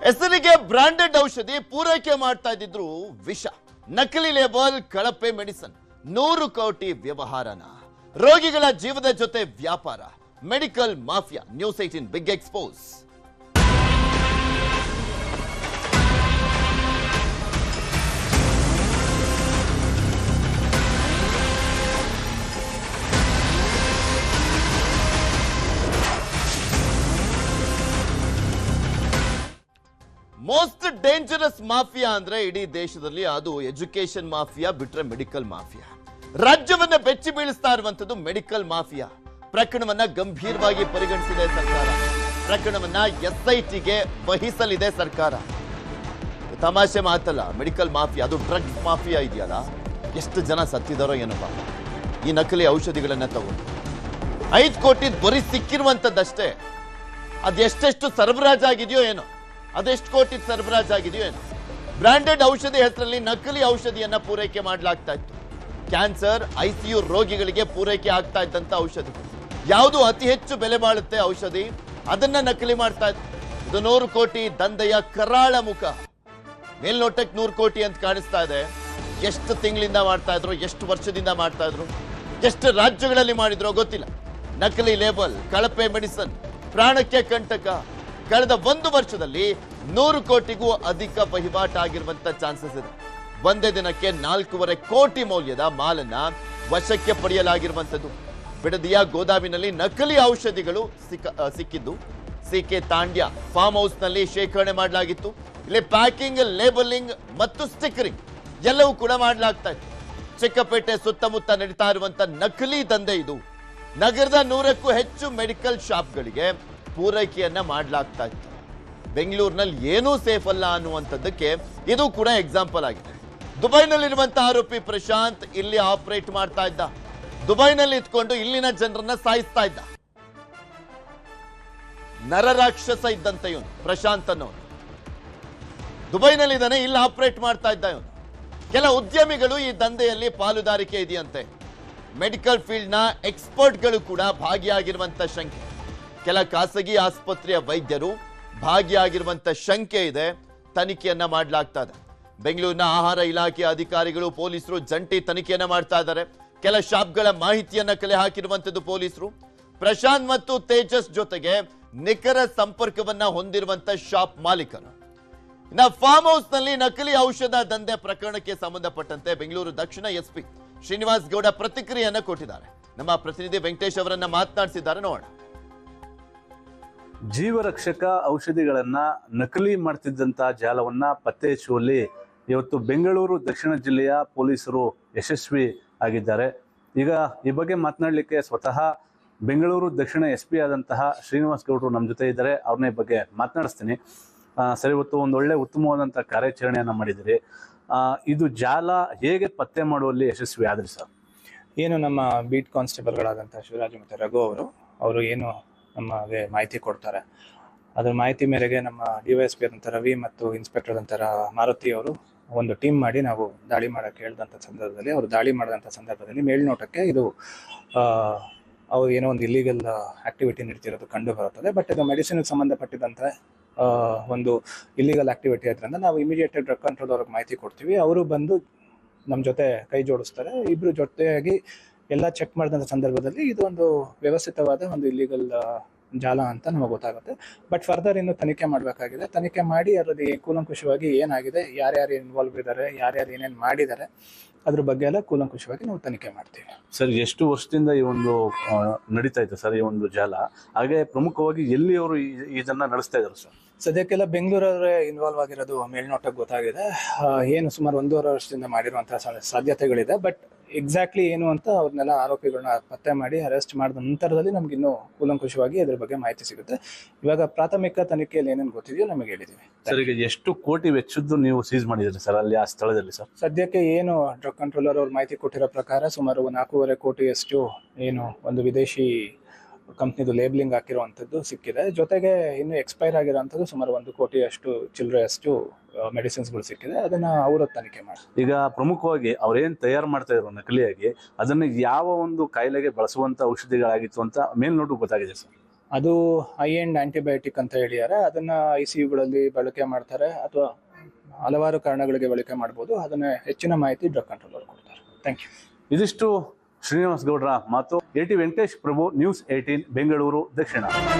ಹೆಸರಿಗೆ ಬ್ರಾಂಡೆಡ್ ಔಷಧಿ ಪೂರೈಕೆ ಮಾಡ್ತಾ ಇದ್ದಿದ್ರು ವಿಷ, ನಕಲಿ ಲೇಬಲ್, ಕಳಪೆ ಮೆಡಿಸಿನ್, 100 ಕೋಟಿ ವ್ಯವಹಾರನ, ರೋಗಿಗಳ ಜೀವದ ಜೊತೆ ವ್ಯಾಪಾರ, medical mafia. News 18 big expose. Most dangerous mafia ಅಂದ್ರೆ ಇಡೀ ದೇಶದಲ್ಲಿ ಅದು ಎಜುಕೇಶನ್ ಮಾಫಿಯಾ ಬಿಟ್ರೆ ಮೆಡಿಕಲ್ ಮಾಫಿಯಾ. ರಾಜ್ಯವನ್ನ ಬೆಚ್ಚಿ ಬೀಳಿಸ್ತಾ ಇರುವಂತದ್ದು ಮೆಡಿಕಲ್ ಮಾಫಿಯಾ. ಪ್ರಕರಣವನ್ನ ಗಂಭೀರವಾಗಿ ಪರಿಗಣಿಸಿದೆ ಸರ್ಕಾರ. ಪ್ರಕರಣವನ್ನ SITಗೆ ವಹಿಸಲಿದೆ ಸರ್ಕಾರ. ತಮಾಷೆ ಮಾತಲ್ಲ, ಮೆಡಿಕಲ್ ಮಾಫಿಯಾ, ಅದು ಡ್ರಗ್ಸ್ ಮಾಫಿಯಾ ಇದೆಯಲ್ಲ, ಎಷ್ಟು ಜನ ಸತ್ತಿದಾರೋ ಏನಪ್ಪ ಈ ನಕಲಿ ಔಷಧಿಗಳನ್ನ ತಗೊಂಡು. 5 ಕೋಟಿ ಬರೀ ಸಿಕ್ಕಿರುವಂತದ್ದಷ್ಟೇ. ಅದೆಷ್ಟೆಷ್ಟು ಸರಬರಾಜಾಗಿದೆಯೋ ಏನೋ, ಅದೆಷ್ಟು ಕೋಟಿ ಸರಬರಾಜಾಗಿದೆಯೋ ಏನೋ. ಬ್ರಾಂಡೆಡ್ ಔಷಧಿ ಹೆಸರಲ್ಲಿ ನಕಲಿ ಔಷಧಿಯನ್ನ ಪೂರೈಕೆ ಮಾಡಲಾಗ್ತಾ ಇತ್ತು. ಕ್ಯಾನ್ಸರ್, ICU ರೋಗಿಗಳಿಗೆ ಪೂರೈಕೆ ಆಗ್ತಾ ಇದ್ದಂತ ಔಷಧಿ ಯಾವುದು ಅತಿ ಹೆಚ್ಚು ಬೆಲೆ ಬಾಳುತ್ತೆ ಔಷಧಿ, ಅದನ್ನ ನಕಲಿ ಮಾಡ್ತಾ ಇತ್ತು. ಇದು 100 ಕೋಟಿ ದಂಧೆಯ ಕರಾಳ ಮುಖ. ಮೇಲ್ನೋಟಕ್ಕೆ 100 ಕೋಟಿ ಅಂತ ಕಾಣಿಸ್ತಾ ಇದೆ. ಎಷ್ಟು ತಿಂಗಳಿಂದ ಮಾಡ್ತಾ ಇದ್ರು, ಎಷ್ಟು ವರ್ಷದಿಂದ ಮಾಡ್ತಾ ಇದ್ರು, ಎಷ್ಟು ರಾಜ್ಯಗಳಲ್ಲಿ ಮಾಡಿದ್ರು ಗೊತ್ತಿಲ್ಲ. ನಕಲಿ ಲೇಬಲ್, ಕಳಪೆ ಮೆಡಿಸಿನ್, ಪ್ರಾಣಕ್ಕೆ ಕಂಟಕ. ಕಳೆದ 1 ವರ್ಷದಲ್ಲಿ 100 ಕೋಟಿಗೂ ಅಧಿಕ ವಹಿವಾಟಾಗಿರುವಂತ ಚಾನ್ಸಸ್ ಇದೆ. ಒಂದೇ ದಿನಕ್ಕೆ 4.5 ಕೋಟಿ ಮೌಲ್ಯದ ಮಾಲನ್ನ ವಶಕ್ಕೆ ಪಡೆಯಲಾಗಿರುವಂತದ್ದು. ಬಿಡದಿಯ ಗೋದಾಮಿನಲ್ಲಿ ನಕಲಿ ಔಷಧಿಗಳು ಸಿಕ್ಕಿದ್ದು. CK ತಾಂಡ್ಯ ಫಾರ್ಮ್ ಹೌಸ್ ನಲ್ಲಿ ಶೇಖರಣೆ ಮಾಡಲಾಗಿತ್ತು. ಇಲ್ಲಿ ಪ್ಯಾಕಿಂಗ್, ಲೇಬಲಿಂಗ್ ಮತ್ತು ಸ್ಟಿಕರಿಂಗ್ ಎಲ್ಲವೂ ಕೂಡ ಮಾಡಲಾಗ್ತಾ ಇತ್ತು. ಚಿಕ್ಕಪೇಟೆ ಸುತ್ತಮುತ್ತ ನಡೀತಾ ಇರುವಂತ ನಕಲಿ ದಂಧೆ ಇದು. ನಗರದ 100ಕ್ಕೂ ಹೆಚ್ಚು ಮೆಡಿಕಲ್ ಶಾಪ್ಗಳಿಗೆ ಪೂರೈಕೆಯನ್ನ ಮಾಡಲಾಗ್ತಾ ಇತ್ತು. ಬೆಂಗಳೂರಿನಲ್ಲಿ ಏನೂ ಸೇಫ್ ಅಲ್ಲ ಅನ್ನುವಂಥದ್ದಕ್ಕೆ ಇದು ಕೂಡ ಎಕ್ಸಾಂಪಲ್ ಆಗಿದೆ. ದುಬೈನಲ್ಲಿರುವಂತಹ ಆರೋಪಿ ಪ್ರಶಾಂತ್ ಇಲ್ಲಿ ಆಪರೇಟ್ ಮಾಡ್ತಾ ಇದ್ದ. ದುಬೈನಲ್ಲಿ ಇದ್ಕೊಂಡು ಇಲ್ಲಿನ ಜನರನ್ನ ಸಾಯಿಸ್ತಾ ಇದ್ದ. ನರರಾಕ್ಷಸ ಇದ್ದಂತೆ ಇವನು ಪ್ರಶಾಂತ್ ಅನ್ನೋನು. ದುಬೈನಲ್ಲಿದ್ದಾನೆ, ಇಲ್ಲಿ ಆಪರೇಟ್ ಮಾಡ್ತಾ ಇದ್ದ ಇವನು. ಕೆಲ ಉದ್ಯಮಿಗಳು ಈ ದಂಧೆಯಲ್ಲಿ ಪಾಲುದಾರಿಕೆ ಇದೆಯಂತೆ. ಮೆಡಿಕಲ್ ಫೀಲ್ಡ್ ನ ಎಕ್ಸ್ಪರ್ಟ್ಗಳು ಕೂಡ ಭಾಗಿಯಾಗಿರುವಂತ ಶಂಕೆ. ಕೆಲ ಖಾಸಗಿ ಆಸ್ಪತ್ರೆಯ ವೈದ್ಯರು ಭಾಗಿಯಾಗಿರುವಂತ ಶಂಕೆ ಇದೆ. ತನಿಖೆಯನ್ನ ಮಾಡಲಾಗ್ತಾ ಇದೆ. ಬೆಂಗಳೂರಿನ ಆಹಾರ ಇಲಾಖೆ ಅಧಿಕಾರಿಗಳು, ಪೊಲೀಸರು ಜಂಟಿ ತನಿಖೆಯನ್ನ ಮಾಡ್ತಾ ಇದ್ದಾರೆ. ಕೆಲ ಶಾಪ್ಗಳ ಮಾಹಿತಿಯನ್ನ ಕಲೆ ಹಾಕಿರುವಂತದ್ದು ಪೊಲೀಸರು. ಪ್ರಶಾಂತ್ ಮತ್ತು ತೇಜಸ್ ಜೊತೆಗೆ ನಿಖರ ಸಂಪರ್ಕವನ್ನ ಹೊಂದಿರುವಂತ ಶಾಪ್ ಮಾಲೀಕರು. ಫಾರ್ಮ್ ಹೌಸ್ ನಲ್ಲಿ ನಕಲಿ ಔಷಧ ದಂಧೆ ಪ್ರಕರಣಕ್ಕೆ ಸಂಬಂಧಪಟ್ಟಂತೆ ಬೆಂಗಳೂರು ದಕ್ಷಿಣ SP ಶ್ರೀನಿವಾಸ್ ಗೌಡ ಪ್ರತಿಕ್ರಿಯೆಯನ್ನ ಕೊಟ್ಟಿದ್ದಾರೆ. ನಮ್ಮ ಪ್ರತಿನಿಧಿ ವೆಂಕಟೇಶ್ ಅವರನ್ನ ಮಾತನಾಡಿಸಿದ್ದಾರೆ, ನೋಡೋಣ. ಜೀವರಕ್ಷಕ ಔಷಧಿಗಳನ್ನ ನಕಲಿ ಮಾಡ್ತಿದ್ದಂತಹ ಜಾಲವನ್ನ ಪತ್ತೆ ಹಚ್ಚುವಲ್ಲಿ ಇವತ್ತು ಬೆಂಗಳೂರು ದಕ್ಷಿಣ ಜಿಲ್ಲೆಯ ಪೊಲೀಸರು ಯಶಸ್ವಿ ಆಗಿದ್ದಾರೆ. ಈಗ ಈ ಬಗ್ಗೆ ಮಾತನಾಡಲಿಕ್ಕೆ ಸ್ವತಃ ಬೆಂಗಳೂರು ದಕ್ಷಿಣ SP ಆದಂತಹ ಶ್ರೀನಿವಾಸ್ ಗೌಡರು ನಮ್ಮ ಜೊತೆ ಇದ್ದಾರೆ. ಅವ್ರನ್ನ ಈ ಬಗ್ಗೆ ಮಾತನಾಡಿಸ್ತೀನಿ. ಸರ್, ಇವತ್ತು ಒಂದೊಳ್ಳೆ ಉತ್ತಮವಾದಂತಹ ಕಾರ್ಯಾಚರಣೆಯನ್ನ ಮಾಡಿದಿರಿ. ಇದು ಜಾಲ ಹೇಗೆ ಪತ್ತೆ ಮಾಡುವಲ್ಲಿ ಯಶಸ್ವಿ ಆದ್ರಿ ಸರ್? ಏನು ನಮ್ಮ ಬೀಟ್ ಕಾನ್ಸ್ಟೇಬಲ್ಗಳಾದಂತಹ ಶಿವರಾಜ್ ಮತ್ತು ರಘು ಅವರು ಏನು ನಮಗೆ ಮಾಹಿತಿ ಕೊಡ್ತಾರೆ. ಅದ್ರ ಮಾಹಿತಿ ಮೇರೆಗೆ ನಮ್ಮ DYSP ಆದಂಥ ರವಿ ಮತ್ತು ಇನ್ಸ್ಪೆಕ್ಟರ್ ಆದಂಥ ಮಾರುತಿ ಅವರು ಒಂದು ಟೀಮ್ ಮಾಡಿ ನಾವು ದಾಳಿ ಮಾಡೋಕ್ಕೆ ಹೇಳಿದಂಥ ಸಂದರ್ಭದಲ್ಲಿ, ಅವರು ದಾಳಿ ಮಾಡಿದಂಥ ಸಂದರ್ಭದಲ್ಲಿ ಮೇಲ್ನೋಟಕ್ಕೆ ಇದು ಅವ್ರು ಏನೋ ಒಂದು ಇಲ್ಲಿಗಲ್ ಆಕ್ಟಿವಿಟಿ ನಡೀತಿರೋದು ಕಂಡು ಬರುತ್ತದೆ. ಬಟ್ ಇದು ಮೆಡಿಸಿನ್ಗೆ ಸಂಬಂಧಪಟ್ಟಿದಂತೆ ಒಂದು ಇಲ್ಲಿಗಲ್ ಆಕ್ಟಿವಿಟಿ ಆದ್ದರಿಂದ ನಾವು ಇಮಿಡಿಯೇಟ್ ಡ್ರಗ್ ಕಂಟ್ರೋಲ್ ಅವ್ರಿಗೆ ಮಾಹಿತಿ ಕೊಡ್ತೀವಿ. ಅವರು ಬಂದು ನಮ್ಮ ಜೊತೆ ಕೈ ಜೋಡಿಸ್ತಾರೆ. ಇಬ್ಬರು ಜೊತೆಯಾಗಿ ಎಲ್ಲ ಚೆಕ್ ಮಾಡಿದಂಥ ಸಂದರ್ಭದಲ್ಲಿ ಇದು ಒಂದು ವ್ಯವಸ್ಥಿತವಾದ ಒಂದು ಇಲ್ಲಿಗಲ್ ಜಾಲ ಅಂತ ನಮಗೆ ಗೊತ್ತಾಗುತ್ತೆ. ಬಟ್ ಫರ್ದರ್ ಇನ್ನು ತನಿಖೆ ಮಾಡಬೇಕಾಗಿದೆ. ತನಿಖೆ ಮಾಡಿ ಅದರಲ್ಲಿ ಕೂಲಂಕುಷವಾಗಿ ಏನಾಗಿದೆ, ಯಾರ್ಯಾರು ಇನ್ವಾಲ್ವ್ ಇದ್ದಾರೆ, ಯಾರ್ಯಾರು ಏನೇನು ಮಾಡಿದ್ದಾರೆ, ಅದ್ರ ಬಗ್ಗೆ ಎಲ್ಲ ಕೂಲಂಕುಷವಾಗಿ ನಾವು ತನಿಖೆ ಮಾಡ್ತೀವಿ. ಸರ್, ಎಷ್ಟು ವರ್ಷದಿಂದ ಈ ಒಂದು ನಡೀತಾ ಇತ್ತು ಸರ್ ಈ ಒಂದು ಜಾಲ? ಹಾಗೆ ಪ್ರಮುಖವಾಗಿ ಎಲ್ಲಿ ಅವರು ಇದನ್ನ ನಡೆಸ್ತಾ ಇದ್ದಾರೆ ಸರ್? ಸದ್ಯಕ್ಕೆಲ್ಲ ಬೆಂಗಳೂರವರೇ ಇನ್ವಾಲ್ವ್ ಆಗಿರೋದು ಮೇಲ್ನೋಟಕ್ಕೆ ಗೊತ್ತಾಗಿದೆ. ಏನು ಸುಮಾರು 1.5 ವರ್ಷದಿಂದ ಮಾಡಿರುವಂತಹ ಸಾಧ್ಯತೆಗಳಿದೆ. ಬಟ್ ಎಕ್ಸಾಕ್ಟ್ಲಿ ಏನು ಅಂತ ಅವ್ರನ್ನೆಲ್ಲ ಆರೋಪಿಗಳನ್ನ ಪತ್ತೆ ಮಾಡಿ ಅರೆಸ್ಟ್ ಮಾಡಿದ ನಂತರದಲ್ಲಿ ನಮ್ಗೆ ಇನ್ನೂ ಕೂಲಂಕುಷವಾಗಿ ಅದ್ರ ಬಗ್ಗೆ ಮಾಹಿತಿ ಸಿಗುತ್ತೆ. ಇವಾಗ ಪ್ರಾಥಮಿಕ ತನಿಖೆಯಲ್ಲಿ ಏನೇನು ಗೊತ್ತಿದೆಯೋ ನಮಗೆ ಹೇಳಿದೀವಿ. ಸರ್, ಈಗ ಎಷ್ಟು ಕೋಟಿ ವೆಚ್ಚದ್ದು ನೀವು ಸೀಸ್ ಮಾಡಿದ್ರಿ ಸರ್ ಅಲ್ಲಿ ಆ ಸ್ಥಳದಲ್ಲಿ ಸರ್? ಸದ್ಯಕ್ಕೆ ಏನು ಡ್ರಗ್ ಕಂಟ್ರೋಲರ್ ಅವ್ರು ಮಾಹಿತಿ ಕೊಟ್ಟಿರೋ ಪ್ರಕಾರ ಸುಮಾರು 4.5 ಕೋಟಿಯಷ್ಟು ಏನು ಒಂದು ವಿದೇಶಿ ಕಂಪ್ನಿದು ಲೇಬ್ಲಿಂಗ್ ಹಾಕಿರುವಂಥದ್ದು ಸಿಕ್ಕಿದೆ. ಜೊತೆಗೆ ಇನ್ನು ಎಕ್ಸ್ಪೈರ್ ಆಗಿರೋಂಥದ್ದು ಸುಮಾರು 1 ಕೋಟಿಯಷ್ಟು ಚಿಲ್ಲರೆಯಷ್ಟು ಮೆಡಿಸಿನ್ಸ್ಗಳು ಸಿಕ್ಕಿದೆ. ಅದನ್ನ ಅವರು ತನಿಖೆ ಮಾಡಿ. ಈಗ ಪ್ರಮುಖವಾಗಿ ಅವ್ರೇನ್ ತಯಾರು ಮಾಡ್ತಾ ಇದ್ರು ನಕಲಿಯಾಗಿ, ಅದನ್ನ ಯಾವ ಒಂದು ಕಾಯಿಲೆಗೆ ಬಳಸುವಂತ ಔಷಧಿಗಳಾಗಿತ್ತು ಅಂತ ಮೇಲ್ನೋಟಕ್ಕೆ ಗೊತ್ತಾಗಿದೆ ಸರ್? ಅದು ಹೈ ಎಂಡ್ ಆಂಟಿಬಯೋಟಿಕ್ ಅಂತ ಹೇಳಿದ್ದಾರೆ. ಅದನ್ನ ICUಗಳಲ್ಲಿ ಬಳಕೆ ಮಾಡ್ತಾರೆ ಅಥವಾ ಹಲವಾರು ಕಾರಣಗಳಿಗೆ ಬಳಕೆ ಮಾಡ್ಬೋದು. ಅದನ್ನ ಹೆಚ್ಚಿನ ಮಾಹಿತಿ ಡ್ರಗ್ ಕಂಟ್ರೋಲ್ ಅವರು ಕೊಡ್ತಾರೆ. Thank you. ಇದಿಷ್ಟು ಶ್ರೀನಿವಾಸ್ ಗೌಡ್ರ ಮಾತು. AT Venkatesh Prabhu, news 18 Bengaluru Dakshina.